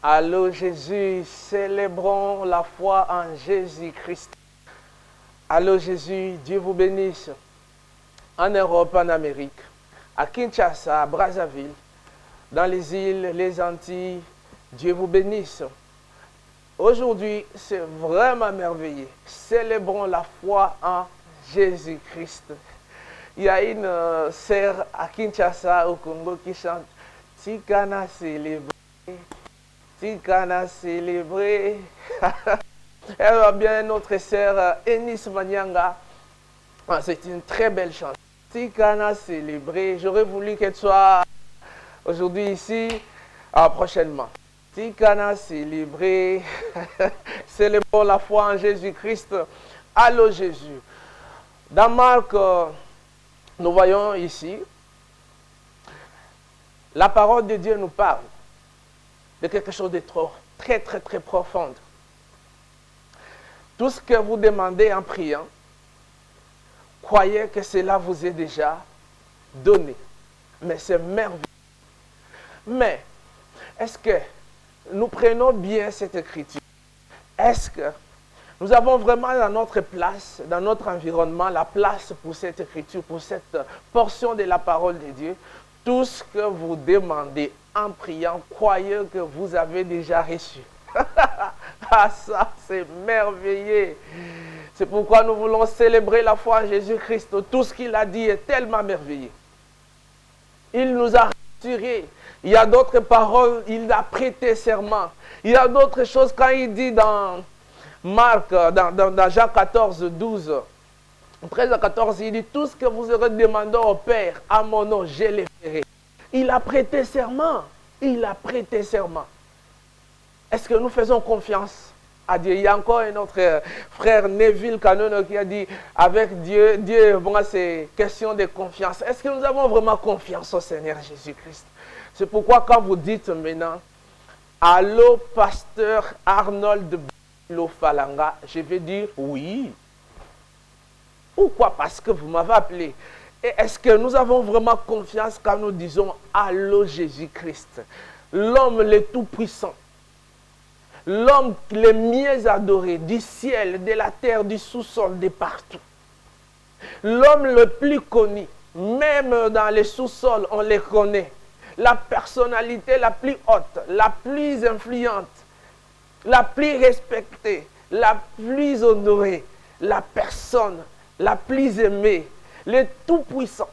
Allô Jésus, célébrons la foi en Jésus-Christ. Allô Jésus, Dieu vous bénisse. En Europe, en Amérique, à Kinshasa, à Brazzaville, dans les îles, les Antilles, Dieu vous bénisse. Aujourd'hui, c'est vraiment merveilleux. Célébrons la foi en Jésus-Christ. Il y a une sœur à Kinshasa, au Congo, qui chante « Tikana célébré, Tikana célébré ». Elle va bien, notre sœur Enis Manyanga. C'est une très belle chanson. Tikana célébré. J'aurais voulu qu'elle soit aujourd'hui ici, prochainement. Tikana célébré. Célébrons la foi en Jésus-Christ. Allô Jésus. Dans Marc, nous voyons ici, la parole de Dieu nous parle de quelque chose de très profond. Tout ce que vous demandez en priant, croyez que cela vous est déjà donné. Mais c'est merveilleux. Mais, est-ce que nous prenons bien cette écriture? Est-ce que nous avons vraiment dans notre place, dans notre environnement, la place pour cette écriture, pour cette portion de la parole de Dieu? Tout ce que vous demandez en priant, croyez que vous avez déjà reçu. Ah, ça, c'est merveilleux. C'est pourquoi nous voulons célébrer la foi en Jésus-Christ. Tout ce qu'il a dit est tellement merveilleux. Il nous a rassurés. Il y a d'autres paroles, il a prêté serment. Il y a d'autres choses quand il dit dans Marc, dans Jean 14, 12, 13 à 14, il dit, tout ce que vous aurez demandé au Père, à mon nom, je le ferai. Il a prêté serment. Il a prêté serment. Est-ce que nous faisons confiance à Dieu? Il y a encore un autre frère, Neville Canono, qui a dit, avec Dieu, bon, c'est question de confiance. Est-ce que nous avons vraiment confiance au Seigneur Jésus-Christ? C'est pourquoi quand vous dites maintenant, allô, pasteur Arnold Lofalanga, je vais dire oui. Pourquoi? Parce que vous m'avez appelé. Et est-ce que nous avons vraiment confiance quand nous disons allô Jésus-Christ, l'homme le tout-puissant, l'homme le mieux adoré du ciel, de la terre, du sous-sol, de partout. L'homme le plus connu, même dans les sous-sols, on les connaît. La personnalité la plus haute, la plus influente, la plus respectée, la plus honorée, la personne la plus aimée, le tout-puissant.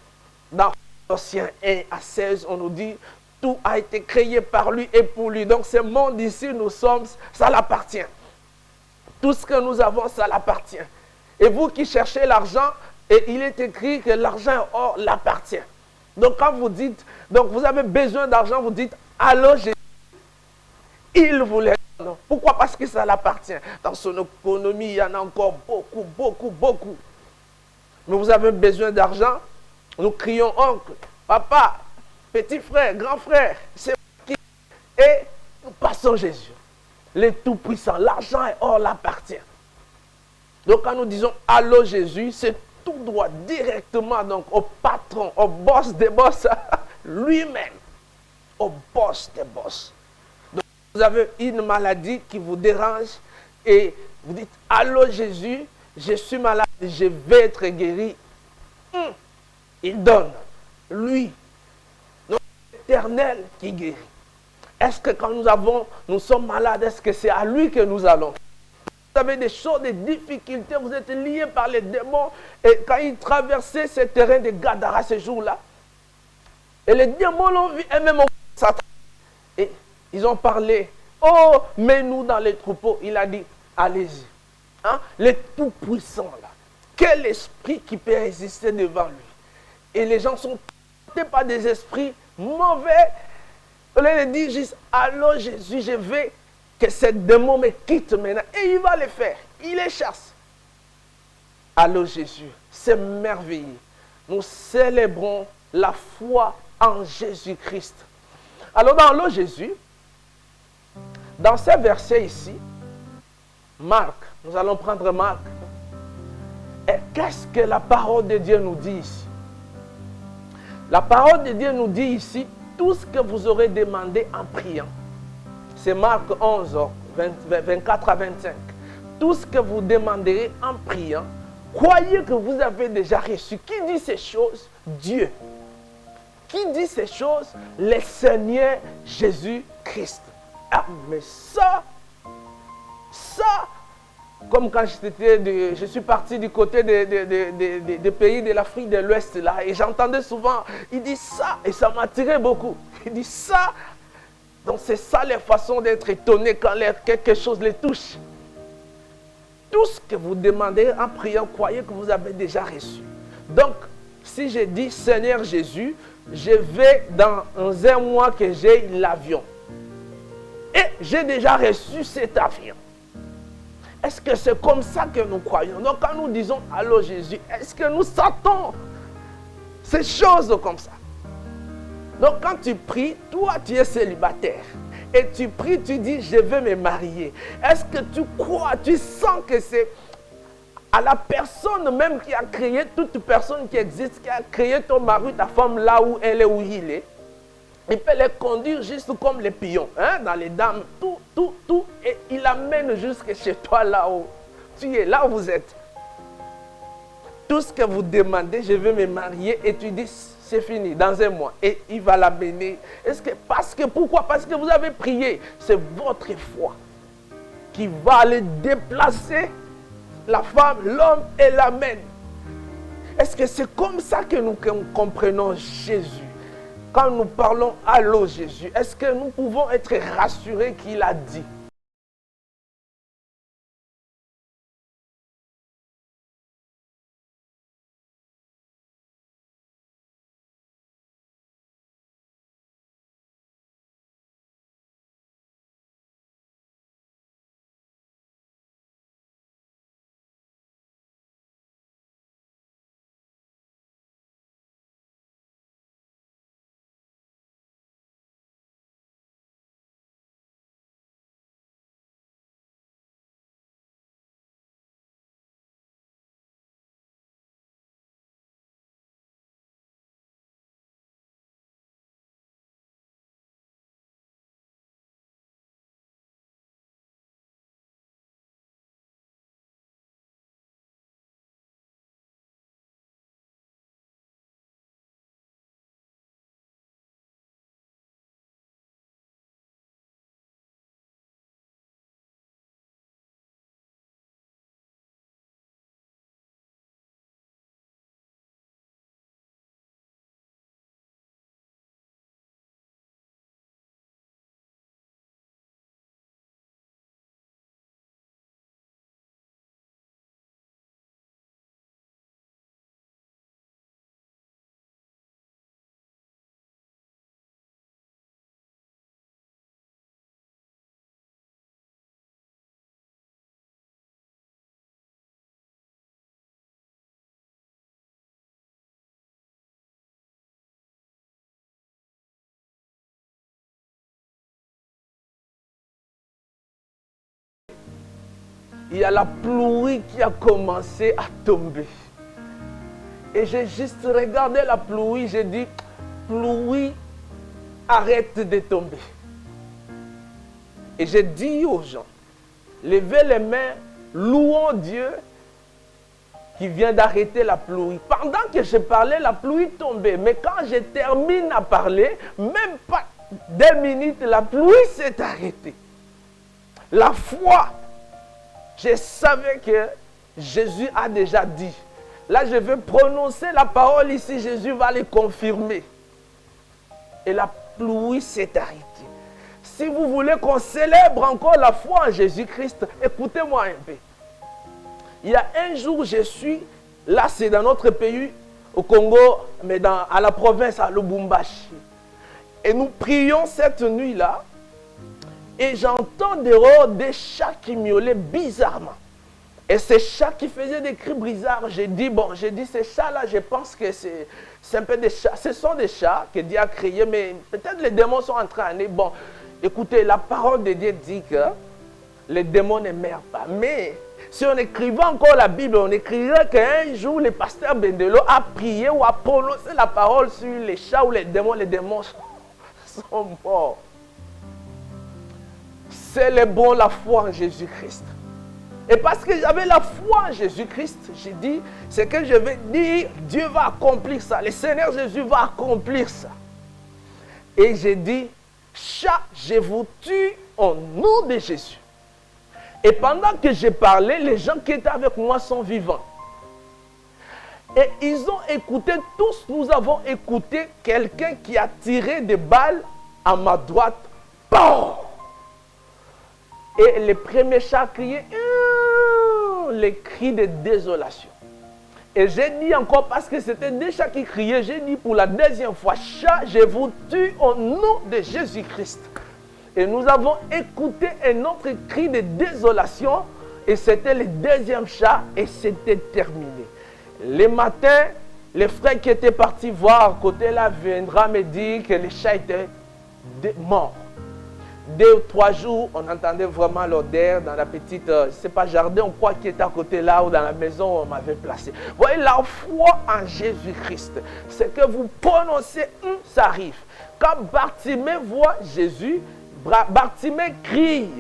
Dans Colossiens 1 à 16, on nous dit, tout a été créé par lui et pour lui. Donc ce monde ici, nous sommes, ça l'appartient. Tout ce que nous avons, ça l'appartient. Et vous qui cherchez l'argent, et il est écrit que l'argent or l'appartient. Donc quand vous dites, donc vous avez besoin d'argent, vous dites, allô Jésus, il vous le donne. Pourquoi? Parce que ça l'appartient. Dans son économie, il y en a encore beaucoup. Mais vous avez besoin d'argent, nous crions oncle, papa, petit frère, grand frère, c'est qui? Et nous passons Jésus, le tout-puissant. L'argent et or l'appartient. Donc quand nous disons allô Jésus, c'est tout droit directement donc au patron, au boss des boss, lui-même, au boss des boss. Donc vous avez une maladie qui vous dérange et vous dites allô Jésus, je suis malade, je vais être guéri. Il donne, lui, notre éternel qui guérit. Est-ce que quand nous sommes malades, est-ce que c'est à lui que nous allons? Vous avez des choses, des difficultés, vous êtes liés par les démons. Et quand ils traversaient ce terrain de Gadara ce jour-là, et les démons l'ont vu, et même Satan. Et ils ont parlé, oh, mets-nous dans les troupeaux. Il a dit, allez-y. Hein? Le tout-puissant là. Quel esprit qui peut résister devant lui? Et les gens sont tentés par des esprits mauvais. On leur dit juste, allô Jésus, je veux que ce démon me quitte maintenant. Et il va le faire. Il les chasse. Allô Jésus, c'est merveilleux. Nous célébrons la foi en Jésus-Christ. Alors dans allô Jésus, dans ce verset ici, Marc, nous allons prendre Marc. Et qu'est-ce que la parole de Dieu nous dit ici? La parole de Dieu nous dit ici, tout ce que vous aurez demandé en priant, C'est Marc 11, 24 à 25. Tout ce que vous demanderez en priant, croyez que vous avez déjà reçu. Qui dit ces choses? Dieu. Qui dit ces choses? Le Seigneur Jésus-Christ. Ah, mais ça, comme quand je suis parti du côté des pays de l'Afrique de l'Ouest, là, et j'entendais souvent, il dit ça, et ça m'attirait beaucoup. Il dit ça. Donc c'est ça les façons d'être étonné quand quelque chose les touche. Tout ce que vous demandez en priant, croyez que vous avez déjà reçu. Donc, si je dis Seigneur Jésus, je vais dans un mois que j'ai l'avion. Et j'ai déjà reçu cet avion. Est-ce que c'est comme ça que nous croyons? Donc quand nous disons allô Jésus, est-ce que nous sentons ces choses comme ça? Donc quand tu pries, toi tu es célibataire. Et tu pries, tu dis je vais me marier. Est-ce que tu crois, tu sens que c'est à la personne même qui a créé, toute personne qui existe, qui a créé ton mari, ta femme là où elle est, où il est. Il peut les conduire juste comme les pions, hein, dans les dames, tout, et il amène jusque chez toi là où tu es, là où vous êtes. Tout ce que vous demandez, je veux me marier, et tu dis, c'est fini, dans un mois, et il va l'amener. Pourquoi? Parce que vous avez prié, c'est votre foi qui va aller déplacer la femme, l'homme, et l'amène. Est-ce que c'est comme ça que nous comprenons Jésus? Quand nous parlons allô Jésus, est-ce que nous pouvons être rassurés qu'il a dit? Il y a la pluie qui a commencé à tomber. Et j'ai juste regardé la pluie, j'ai dit, pluie, arrête de tomber. Et j'ai dit aux gens, levez les mains, louons Dieu qui vient d'arrêter la pluie. Pendant que je parlais, la pluie tombait. Mais quand je termine à parler, même pas 2 minutes, la pluie s'est arrêtée. La foi, je savais que Jésus a déjà dit. Là, je vais prononcer la parole ici, Jésus va les confirmer. Et la pluie s'est arrêtée. Si vous voulez qu'on célèbre encore la foi en Jésus-Christ, écoutez-moi un peu. Il y a un jour, je suis, là c'est dans notre pays, au Congo, mais à la province, à Lubumbashi. Et nous prions cette nuit-là, et j'entends dehors des chats qui miaulaient bizarrement. Et ces chats qui faisaient des cris bizarres, j'ai dit, ces chats-là, je pense que c'est un peu des chats. Ce sont des chats que Dieu a créés, mais peut-être les démons sont en train de... Bon, écoutez, la parole de Dieu dit que les démons ne meurent pas. Mais si on écrivait encore la Bible, on écrirait qu'un jour, le pasteur Bendelo a prié ou a prononcé la parole sur les chats ou les démons sont morts. célébrons la foi en Jésus-Christ. Et parce que j'avais la foi en Jésus-Christ, j'ai dit, c'est que je vais dire, Dieu va accomplir ça. Le Seigneur Jésus va accomplir ça. Et j'ai dit, chat, je vous tue au nom de Jésus. Et pendant que j'ai parlé, les gens qui étaient avec moi sont vivants. Et ils ont écouté, tous nous avons écouté quelqu'un qui a tiré des balles à ma droite. Boum! Et les premiers chats criaient, les cris de désolation. Et j'ai dit encore, parce que c'était des chats qui criaient, j'ai dit pour la deuxième fois, chat, je vous tue au nom de Jésus-Christ. Et nous avons écouté un autre cri de désolation, et c'était le deuxième chat, et c'était terminé. Le matin, les frères qui étaient partis voir à côté là viendra me dire que les chats étaient morts. 2 ou 3 jours, on entendait vraiment l'odeur dans la petite, je ne sais pas, jardin ou quoi qui était à côté là, ou dans la maison où on m'avait placé. Vous voyez, la foi en Jésus-Christ, c'est que vous prononcez, ça arrive. Quand Bartimée voit Jésus, Bartimée crie.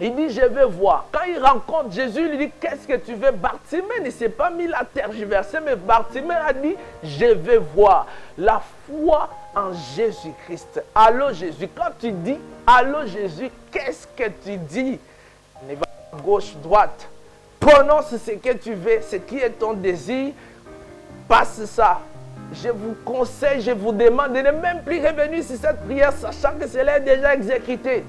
Il dit, je vais voir. Quand il rencontre Jésus, il dit, qu'est-ce que tu veux? Bartimée ne s'est pas mis la tergiverser, mais Bartimée a dit, je vais voir. La foi en Jésus-Christ. Allô Jésus. Quand tu dis, allô Jésus, qu'est-ce que tu dis? Ne va pas gauche, droite. Prononce ce que tu veux, ce qui est ton désir. Passe ça. Je vous conseille, je vous demande de ne même plus revenir sur cette prière, sachant que cela est déjà exécuté.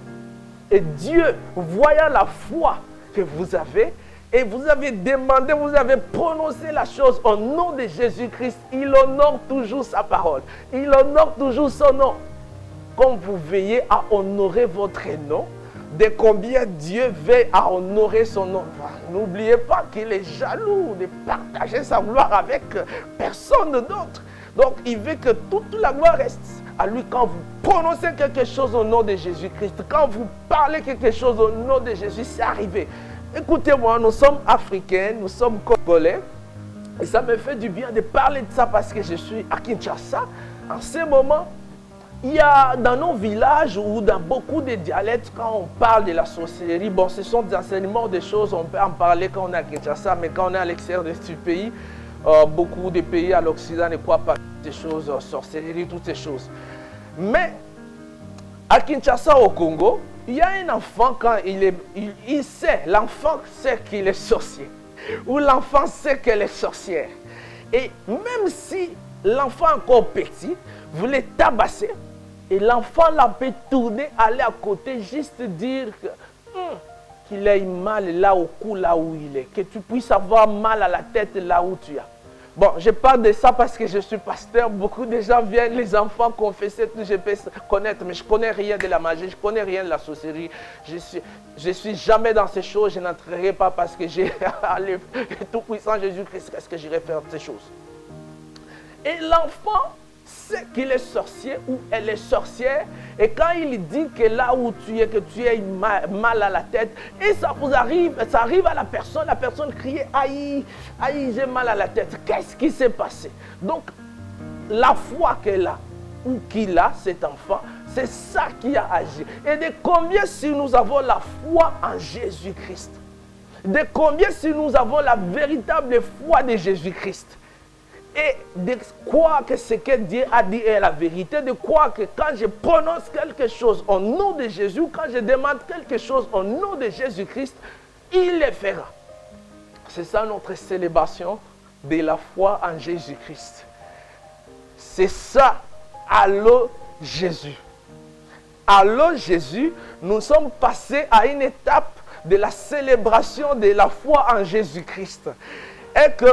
Et Dieu, voyant la foi que vous avez, et vous avez demandé, vous avez prononcé la chose au nom de Jésus-Christ, il honore toujours sa parole. Il honore toujours son nom. Comme vous veillez à honorer votre nom, de combien Dieu veille à honorer son nom. N'oubliez pas qu'il est jaloux de partager sa gloire avec personne d'autre. Donc, il veut que toute la gloire reste à lui quand vous prononcez quelque chose au nom de Jésus-Christ. Quand vous parlez quelque chose au nom de Jésus, c'est arrivé. Écoutez-moi, nous sommes africains, nous sommes congolais. Et ça me fait du bien de parler de ça parce que je suis à Kinshasa. En ce moment, il y a dans nos villages ou dans beaucoup de dialectes, quand on parle de la sorcellerie, bon, ce sont des enseignements, des choses, on peut en parler quand on est à Kinshasa, mais quand on est à l'extérieur de ce pays, beaucoup de pays à l'Occident ne croient pas ces choses, sorcellerie, toutes ces choses. Mais à Kinshasa, au Congo, il y a un enfant, quand il sait, l'enfant sait qu'il est sorcier. Ou l'enfant sait qu'elle est sorcière. Et même si l'enfant est encore petit, vous les tabassez, et l'enfant là peut tourner, aller à côté, juste dire qu'il ait mal là au cou, là où il est. Que tu puisses avoir mal à la tête là où tu es. Bon, je parle de ça parce que je suis pasteur. Beaucoup de gens viennent, les enfants confesser, tout je peux connaître, mais je ne connais rien de la magie, je ne connais rien de la sorcellerie. Je suis jamais dans ces choses, je n'entrerai pas parce que j'ai le tout-puissant Jésus-Christ. Qu'est-ce que j'irai faire de ces choses? Et l'enfant sait qu'il est sorcier ou elle est sorcière. Et quand il dit que là où tu es, que tu as mal à la tête, et ça vous arrive, ça arrive à la personne crie, aïe, aïe, j'ai mal à la tête. Qu'est-ce qui s'est passé? Donc, la foi qu'elle a, ou qu'il a, cet enfant, c'est ça qui a agi. Et de combien si nous avons la foi en Jésus-Christ? De combien si nous avons la véritable foi de Jésus-Christ? Et de croire que ce que Dieu a dit est la vérité, de croire que quand je prononce quelque chose au nom de Jésus, quand je demande quelque chose au nom de Jésus-Christ, il le fera. C'est ça notre célébration de la foi en Jésus-Christ. C'est ça, allô Jésus. Allô Jésus, nous sommes passés à une étape de la célébration de la foi en Jésus-Christ. Et que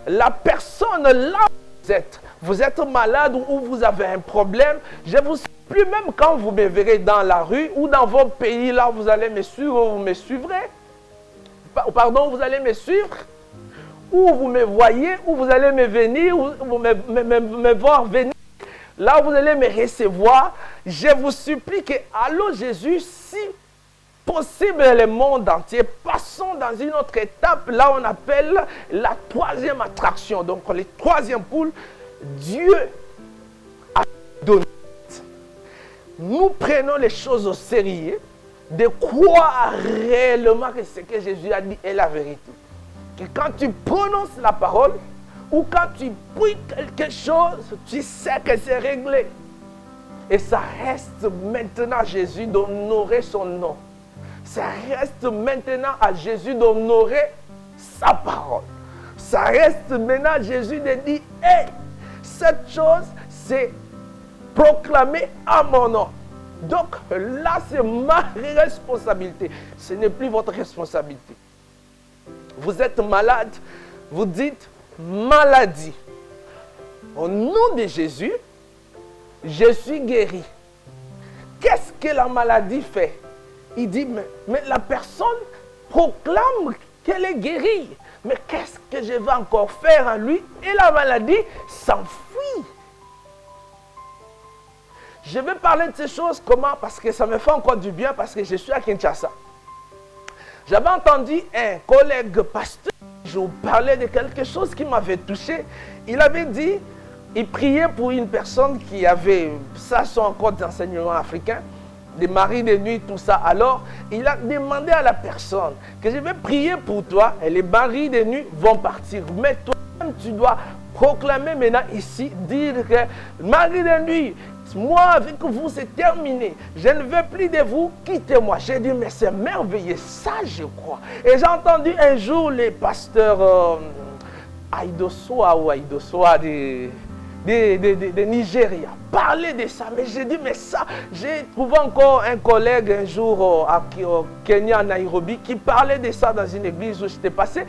la personne là où vous êtes malade ou vous avez un problème, je vous supplie, même quand vous me verrez dans la rue ou dans vos pays, là vous allez me suivre, vous me suivrez. Pardon, vous allez me suivre. Ou vous me voyez, ou vous allez me venir, ou vous me voir venir. Là vous allez me recevoir. Je vous supplie que, allô Jésus, si possible le monde entier, passons dans une autre étape, là on appelle la troisième attraction. Donc les troisième poule, Dieu a donné. Nous prenons les choses au sérieux, de croire réellement que ce que Jésus a dit est la vérité. Que quand tu prononces la parole, ou quand tu pries quelque chose, tu sais que c'est réglé. Et ça reste maintenant à Jésus d'honorer son nom. Ça reste maintenant à Jésus d'honorer sa parole. Ça reste maintenant à Jésus de dire, hey, cette chose, c'est proclamé à mon nom. Donc là, c'est ma responsabilité. Ce n'est plus votre responsabilité. Vous êtes malade, vous dites maladie. Au nom de Jésus, je suis guéri. Qu'est-ce que la maladie fait? Il dit, mais la personne proclame qu'elle est guérie. Mais qu'est-ce que je vais encore faire à lui? Et la maladie s'enfuit. Je vais parler de ces choses comment? Parce que ça me fait encore du bien, parce que je suis à Kinshasa. J'avais entendu un collègue pasteur, je vous parlais de quelque chose qui m'avait touché. Il avait dit, il priait pour une personne qui avait, ça sont encore des enseignements africains, des maris de nuit, tout ça. Alors, il a demandé à la personne que je vais prier pour toi et les maris de nuit vont partir. Mais toi-même, tu dois proclamer maintenant ici, dire que mari de nuit, moi avec vous c'est terminé, je ne veux plus de vous, quittez-moi. J'ai dit, mais c'est merveilleux, ça je crois. Et j'ai entendu un jour les pasteurs Aïdosoa ou Aïdosoa de Nigeria parler de ça. Mais j'ai dit, mais ça, j'ai trouvé encore un collègue un jour au Kenya, à Nairobi, qui parlait de ça dans une église où j'étais passé.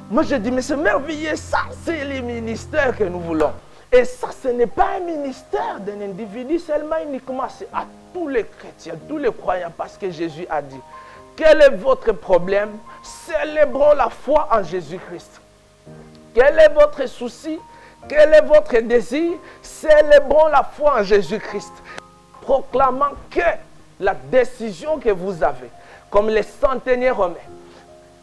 Moi, j'ai dit, mais c'est merveilleux, ça, c'est les ministères que nous voulons. Et ça, ce n'est pas un ministère d'un individu seulement, uniquement, c'est à tous les chrétiens, tous les croyants, parce que Jésus a dit, quel est votre problème? Célébrons la foi en Jésus-Christ. Quel est votre souci? Quel est votre désir? Célébrons la foi en Jésus-Christ. Proclamant que la décision que vous avez, comme les centeniers romains,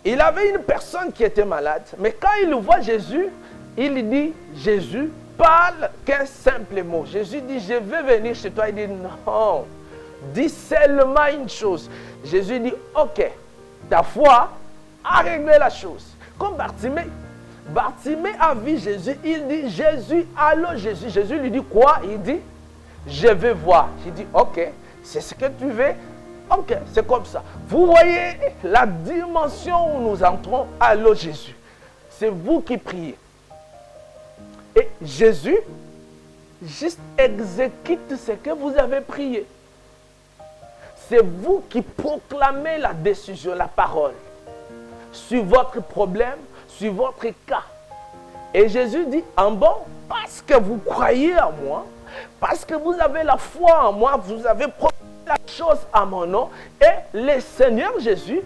il avait une personne qui était malade, mais quand il voit Jésus, il dit, Jésus parle qu'un simple mot. Jésus dit, je vais venir chez toi. Il dit, non, dis seulement une chose. Jésus dit, ok, ta foi a réglé la chose. Comme Bartimée. Bartimée a vu Jésus, il dit, Jésus, allô Jésus. Jésus lui dit quoi? Il dit, je vais voir. Il dit, ok, c'est ce que tu veux? Ok, c'est comme ça. Vous voyez la dimension où nous entrons, allô Jésus. C'est vous qui priez. Et Jésus, juste exécute ce que vous avez prié. C'est vous qui proclamez la décision, la parole, sur votre problème, sur votre cas. Et Jésus dit, en bon, parce que vous croyez en moi, parce que vous avez la foi en moi, vous avez proclamé la chose à mon nom, et le Seigneur Jésus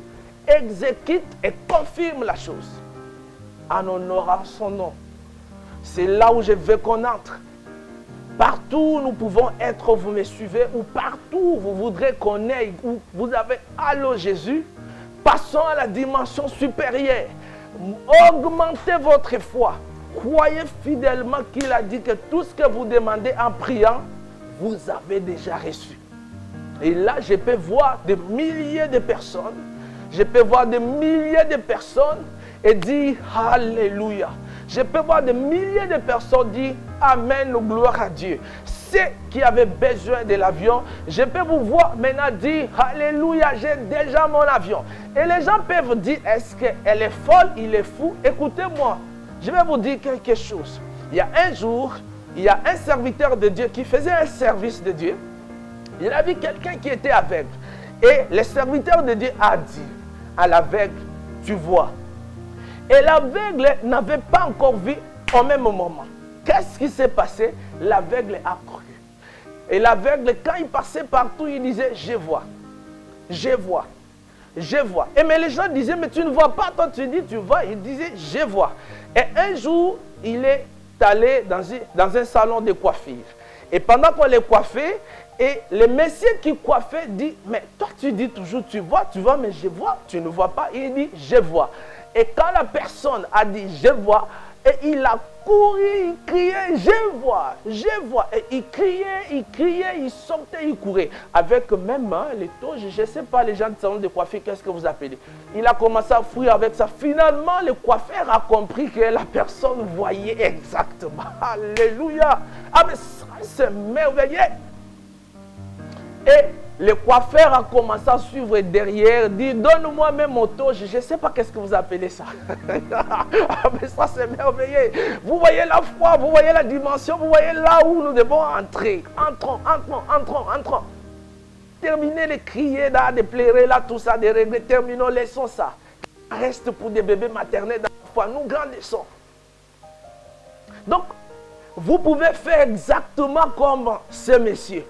exécute et confirme la chose en honorant son nom. C'est là où je veux qu'on entre. Partout où nous pouvons être, vous me suivez, ou partout où vous voudrez qu'on aille, où vous avez allô Jésus, passons à la dimension supérieure. Augmentez votre foi. Croyez fidèlement qu'il a dit que tout ce que vous demandez en priant, vous avez déjà reçu. Et là, je peux voir des milliers de personnes. Je peux voir des milliers de personnes et dire Alléluia. Je peux voir des milliers de personnes dire Amen, gloire à Dieu. Ceux qui avaient besoin de l'avion, je peux vous voir maintenant dire Alléluia, j'ai déjà mon avion. Et les gens peuvent dire, est-ce qu'elle est folle, il est fou? Écoutez-moi, je vais vous dire quelque chose. Il y a un jour, il y a un serviteur de Dieu qui faisait un service de Dieu. Il a vu quelqu'un qui était aveugle. Et le serviteur de Dieu a dit à l'aveugle, tu vois. Et l'aveugle n'avait pas encore vu au même moment. Qu'est-ce qui s'est passé? L'aveugle a cru. Et l'aveugle, quand il passait partout, il disait, je vois, je vois, je vois. Et mais les gens disaient, mais tu ne vois pas, toi tu dis, tu vois. Il disait, je vois. Et un jour, il est allé dans un salon de coiffure. Et pendant qu'on les coiffait, et le monsieur qui coiffait dit, mais toi tu dis toujours, tu vois, mais je vois, tu ne vois pas. Il dit, je vois. Et quand la personne a dit, je vois, Et il a couru, il criait, je vois. Et il criait, il sortait, il courait. Avec même les toges, je ne sais pas, les gens de salon de coiffure, qu'est-ce que vous appelez? Il a commencé à fuir avec ça. Finalement, le coiffeur a compris que la personne voyait exactement. Alléluia. Ah mais ça, c'est merveilleux. Et le coiffeur a commencé à suivre derrière, dit donne-moi même mon toge, je ne sais pas qu'est-ce que vous appelez ça. Ah, mais ça c'est merveilleux. Vous voyez la foi, vous voyez la dimension, vous voyez là où nous devons entrer. Entrons. Terminez de crier, de pleurer là, tout ça, de régler, terminons, laissons ça. Reste pour des bébés maternels dans la foi, nous grandissons. Donc, vous pouvez faire exactement comme ce monsieur.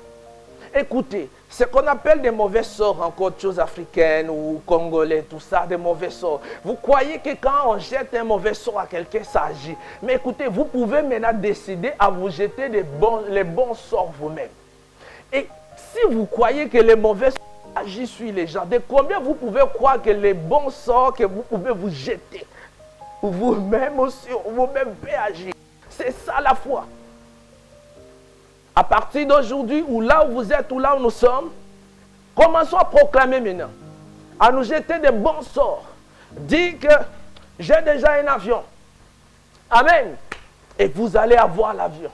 Écoutez, ce qu'on appelle des mauvais sorts, encore autre chose africaine ou congolais, tout ça, des mauvais sorts. Vous croyez que quand on jette un mauvais sort à quelqu'un, ça agit. Mais écoutez, vous pouvez maintenant décider à vous jeter les bons sorts vous-même. Et si vous croyez que les mauvais sorts agissent sur les gens, de combien vous pouvez croire que les bons sorts que vous pouvez vous jeter, vous-même aussi, vous-même peut agir. C'est ça la foi. À partir d'aujourd'hui, ou là où vous êtes, ou là où nous sommes, commençons à proclamer maintenant, à nous jeter des bons sorts. Dites que j'ai déjà un avion. Amen. Et vous allez avoir l'avion.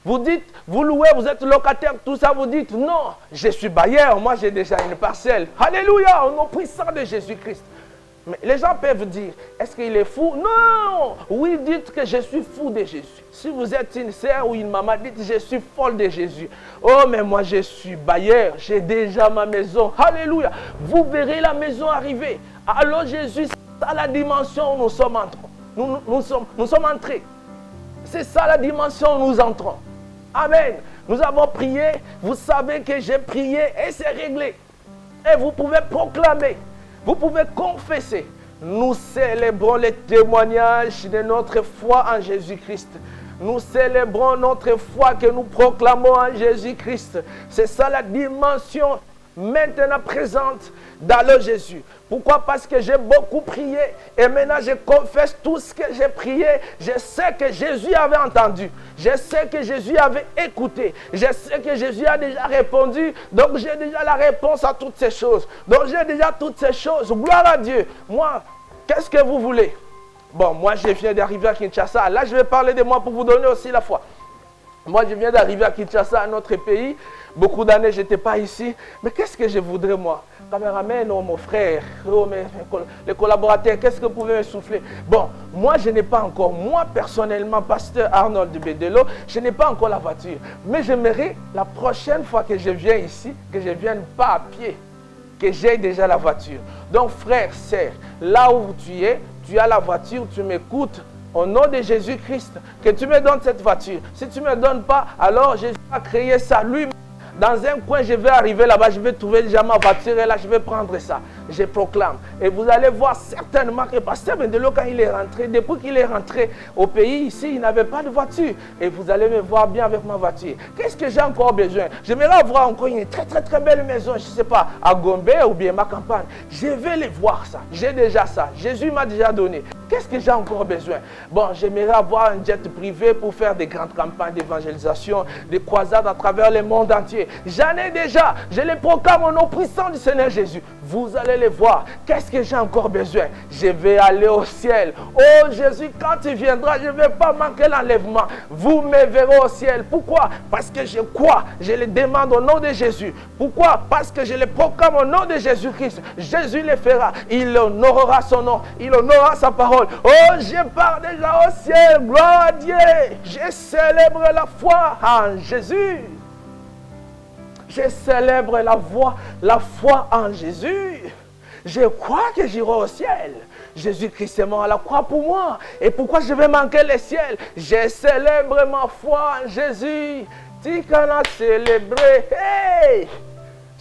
Vous dites, vous louez, vous êtes locataire, tout ça, vous dites, non, je suis bailleur, moi j'ai déjà une parcelle. Alléluia, au nom puissant de Jésus-Christ. Mais les gens peuvent dire, est-ce qu'il est fou? Non! Oui, dites que je suis fou de Jésus. Si vous êtes une sœur ou une maman, dites je suis folle de Jésus. Oh, mais moi je suis bailleur, j'ai déjà ma maison. Alléluia! Vous verrez la maison arriver. Alors Jésus, c'est ça la dimension où nous sommes entrés. Nous sommes entrés. C'est ça la dimension où nous entrons. Amen. Nous avons prié, vous savez que j'ai prié et c'est réglé. Et vous pouvez proclamer. Vous pouvez confesser. Nous célébrons les témoignages de notre foi en Jésus-Christ. Nous célébrons notre foi que nous proclamons en Jésus-Christ. C'est ça la dimension maintenant présente dans le Jésus. Pourquoi? Parce que j'ai beaucoup prié et maintenant je confesse tout ce que j'ai prié. Je sais que Jésus avait entendu. Je sais que Jésus avait écouté. Je sais que Jésus a déjà répondu. Donc j'ai déjà la réponse à toutes ces choses. Donc j'ai déjà toutes ces choses. Gloire à Dieu. Moi, qu'est-ce que vous voulez? Bon, moi je viens d'arriver à Kinshasa. Là je vais parler de moi pour vous donner aussi la foi. Moi je viens d'arriver à Kinshasa, à notre pays. Beaucoup d'années, je n'étais pas ici. Mais qu'est-ce que je voudrais, moi? Caméraman, oh, mon frère, oh, les collaborateurs, qu'est-ce que vous pouvez me souffler? Bon, moi, je n'ai pas encore, moi, personnellement, pasteur Arnold de Bedelo, je n'ai pas encore la voiture. Mais j'aimerais, la prochaine fois que je viens ici, que je ne vienne pas à pied, que j'ai déjà la voiture. Donc, frère, sœur, là où tu es, tu as la voiture, tu m'écoutes. Au nom de Jésus-Christ, que tu me donnes cette voiture. Si tu ne me donnes pas, alors Jésus a créé ça lui-même. Dans un coin, je vais arriver là-bas, je vais trouver déjà ma voiture et là, je vais prendre ça. Je proclame. Et vous allez voir certainement que Pasteur Bendelo, quand il est rentré, depuis qu'il est rentré au pays, ici, il n'avait pas de voiture. Et vous allez me voir bien avec ma voiture. Qu'est-ce que j'ai encore besoin? J'aimerais avoir encore une très très très belle maison, je ne sais pas, à Gombe ou bien ma campagne. Je vais les voir ça. J'ai déjà ça. Jésus m'a déjà donné. Qu'est-ce que j'ai encore besoin? Bon, j'aimerais avoir un jet privé pour faire des grandes campagnes d'évangélisation, des croisades à travers le monde entier. J'en ai déjà. Je les proclame au nom puissant du Seigneur Jésus. Vous allez les voir. Qu'est-ce que j'ai encore besoin? Je vais aller au ciel. Oh Jésus, quand tu viendras, je ne vais pas manquer l'enlèvement. Vous me verrez au ciel. Pourquoi? Parce que je crois. Je les demande au nom de Jésus. Pourquoi? Parce que je les proclame au nom de Jésus-Christ. Jésus les fera. Il honorera son nom. Il honorera sa parole. Oh, je pars déjà au ciel. Gloire à Dieu. Je célèbre la foi en Jésus. Je célèbre la foi en Jésus. Je crois que j'irai au ciel. Jésus-Christ est mort à la croix pour moi. Et pourquoi je vais manquer le ciel? Je célèbre ma foi en Jésus. Tu qu'en as célébré. Hey!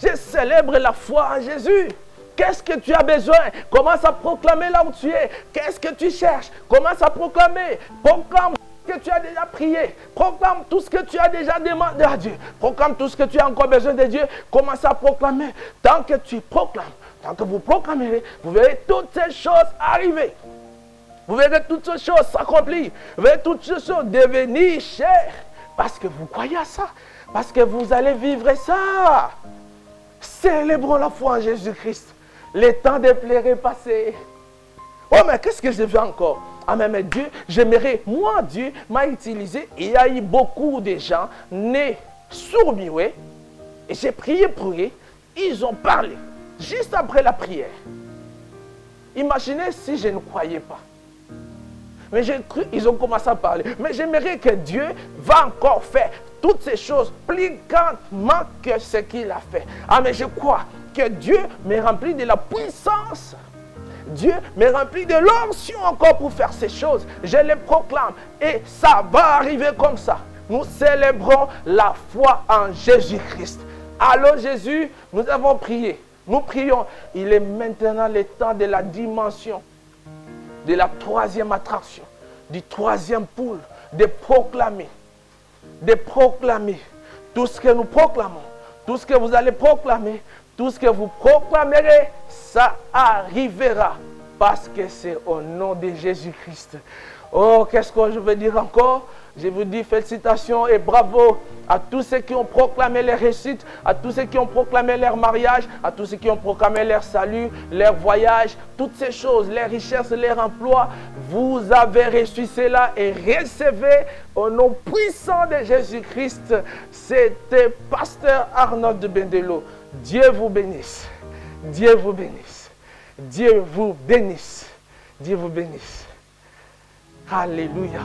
Je célèbre la foi en Jésus. Qu'est-ce que tu as besoin? Commence à proclamer là où tu es. Qu'est-ce que tu cherches? Commence à proclamer. Proclame que tu as déjà prié. Proclame tout ce que tu as déjà demandé à Dieu. Proclame tout ce que tu as encore besoin de Dieu. Commence à proclamer. Tant que tu proclames, tant que vous proclamerez, vous verrez toutes ces choses arriver. Vous verrez toutes ces choses s'accomplir. Vous verrez toutes ces choses devenir chères. Parce que vous croyez à ça. Parce que vous allez vivre ça. Célébrons la foi en Jésus-Christ. Le temps des plaies est passé. Oh, mais qu'est-ce que je fais encore? Ah, mais Dieu, j'aimerais, moi, Dieu m'a utilisé. Il y a eu beaucoup de gens nés sourds-muets. Et j'ai prié pour eux. Ils ont parlé. Juste après la prière. Imaginez si je ne croyais pas. Mais j'ai cru, ils ont commencé à parler. Mais j'aimerais que Dieu va encore faire toutes ces choses plus grandement que ce qu'il a fait. Ah, mais je crois que Dieu me remplit de la puissance. Dieu me remplit de l'onction encore pour faire ces choses. Je les proclame et ça va arriver comme ça. Nous célébrons la foi en Jésus-Christ. Alors Jésus, nous avons prié. Nous prions. Il est maintenant le temps de la dimension, de la troisième attraction, du troisième pôle, de proclamer tout ce que nous proclamons, tout ce que vous allez proclamer, tout ce que vous proclamerez, ça arrivera parce que c'est au nom de Jésus-Christ. Oh, qu'est-ce que je veux dire encore? Je vous dis félicitations et bravo à tous ceux qui ont proclamé leur réussite, à tous ceux qui ont proclamé leur mariage, à tous ceux qui ont proclamé leur salut, leur voyage, toutes ces choses, les richesses, leur emploi. Vous avez reçu cela et recevez au nom puissant de Jésus-Christ. C'était Pasteur Arnold de Bendelo. Dieu vous bénisse. Dieu vous bénisse. Dieu vous bénisse. Dieu vous bénisse. Alléluia.